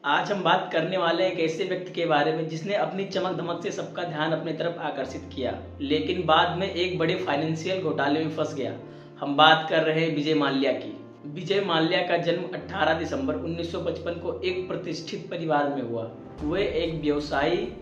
आज हम बात करने वाले हैं एक ऐसे व्यक्ति के बारे में जिसने अपनी चमक धमक से सबका ध्यान अपनी तरफ आकर्षित किया, लेकिन बाद में एक बड़े फाइनेंशियल घोटाले में फंस गया। हम बात कर रहे हैं विजय माल्या की। विजय माल्या का जन्म 18 दिसंबर 1955 को एक प्रतिष्ठित परिवार में हुआ। वे एक व्यवसायी,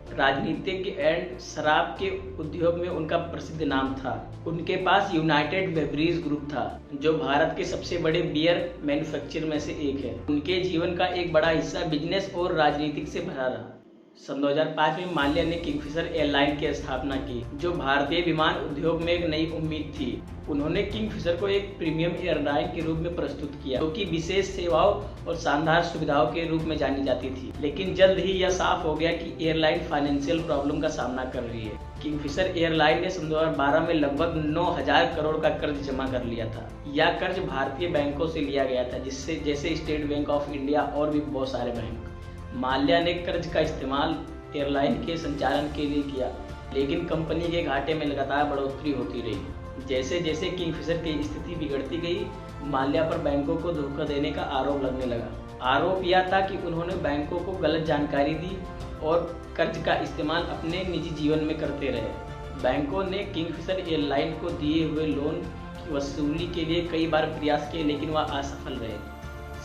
राजनीतिज्ञ एंड शराब के उद्योग में उनका प्रसिद्ध नाम था। उनके पास यूनाइटेड बेवरेज ग्रुप था, जो भारत के सबसे बड़े बियर मैन्युफैक्चरर में से एक है। उनके जीवन का एक बड़ा हिस्सा बिजनेस और राजनीतिक से भरा रहा। सन 2005 में माल्या ने किंगफिशर एयरलाइन की स्थापना की, जो भारतीय विमान उद्योग में एक नई उम्मीद थी। उन्होंने किंगफिशर को एक प्रीमियम एयरलाइन के रूप में प्रस्तुत किया, जो कि विशेष सेवाओं और शानदार सुविधाओं के रूप में जानी जाती थी। लेकिन जल्द ही यह साफ हो गया कि एयरलाइन फाइनेंशियल प्रॉब्लम का सामना कर रही है। किंगफिशर एयरलाइन ने सन 2012 में लगभग 9,000 करोड़ का कर्ज जमा कर लिया था। यह कर्ज भारतीय बैंकों से लिया गया था, जैसे स्टेट बैंक ऑफ इंडिया और भी बहुत सारे बैंक। माल्या ने कर्ज का इस्तेमाल एयरलाइन के संचालन के लिए किया, लेकिन कंपनी के घाटे में लगातार बढ़ोतरी होती रही। जैसे जैसे किंगफिशर की स्थिति बिगड़ती गई, माल्या पर बैंकों को धोखा देने का आरोप लगने लगा। आरोप यह था कि उन्होंने बैंकों को गलत जानकारी दी और कर्ज का इस्तेमाल अपने निजी जीवन में करते रहे। बैंकों ने किंगफिशर एयरलाइन को दिए हुए लोन की वसूली के लिए कई बार प्रयास किए, लेकिन वह असफल रहे।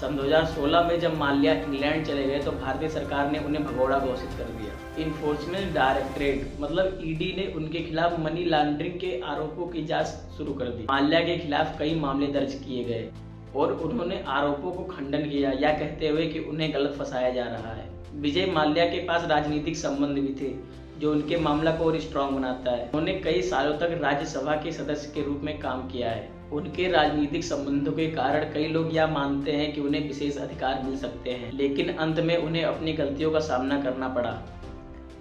सन 2016 में जब माल्या इंग्लैंड चले गए तो भारतीय सरकार ने उन्हें भगोड़ा घोषित कर दिया। इन्फोर्समेंट डायरेक्टरेट मतलब ईडी ने उनके खिलाफ मनी लॉन्ड्रिंग के आरोपों की जांच शुरू कर दी। माल्या के खिलाफ कई मामले दर्ज किए गए और उन्होंने आरोपों को खंडन किया, या कहते हुए कि उन्हें गलत फंसाया जा रहा है। विजय माल्या के पास राजनीतिक संबंध भी थे, जो उनके मामला को और स्ट्रॉन्ग बनाता है। उन्होंने कई सालों तक राज्यसभा के सदस्य के रूप में काम किया है। उनके राजनीतिक संबंधों के कारण कई लोग यह मानते हैं कि उन्हें विशेष अधिकार मिल सकते हैं, लेकिन अंत में उन्हें अपनी गलतियों का सामना करना पड़ा।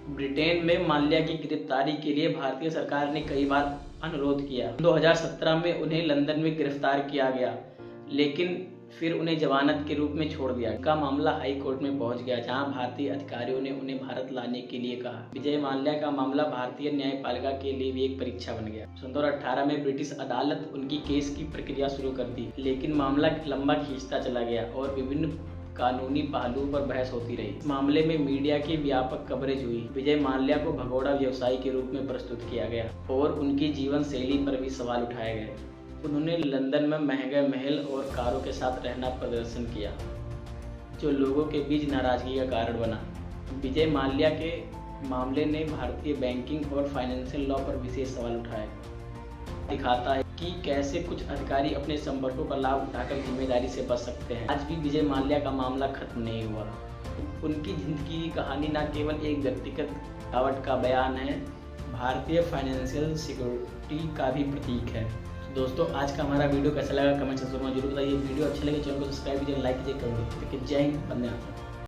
ब्रिटेन में माल्या की गिरफ्तारी के लिए भारतीय सरकार ने कई बार अनुरोध किया। 2017 में उन्हें लंदन में गिरफ्तार किया गया, लेकिन फिर उन्हें जमानत के रूप में छोड़ दिया। का मामला हाई कोर्ट में पहुंच गया, जहां भारतीय अधिकारियों ने उन्हें भारत लाने के लिए कहा। विजय माल्या का मामला भारतीय न्यायपालिका के लिए भी एक परीक्षा बन गया। सन 2018 में ब्रिटिश अदालत उनकी केस की प्रक्रिया शुरू कर दी, लेकिन मामला लंबा खींचता चला गया और विभिन्न कानूनी पहलुओं पर बहस होती रही। इस मामले में मीडिया की व्यापक कवरेज हुई। विजय माल्या को भगोड़ा व्यवसायी के रूप में प्रस्तुत किया गया और उनकी जीवन शैली पर भी सवाल उठाए गए। उन्होंने लंदन में महंगे महल और कारों के साथ रहना प्रदर्शन किया, जो लोगों के बीच नाराजगी का कारण बना। विजय माल्या के मामले ने भारतीय बैंकिंग और फाइनेंशियल लॉ पर विशेष सवाल उठाए। दिखाता है कि कैसे कुछ अधिकारी अपने संपर्कों का लाभ उठाकर जिम्मेदारी से बच सकते हैं। आज भी विजय माल्या का मामला खत्म नहीं हुआ। उनकी जिंदगी की कहानी न केवल एक व्यक्तिगत गिरावट का बयान है, भारतीय फाइनेंशियल सिक्योरिटी का भी प्रतीक है। दोस्तों, आज का हमारा वीडियो कैसा लगा कमेंट सेक्शन में जरूर बताइए। वीडियो अच्छे लगे चैनल को सब्सक्राइब कीजिए, लाइक कीजिए, कमेंट कीजिए। जय हिंद, वंदे मातरम।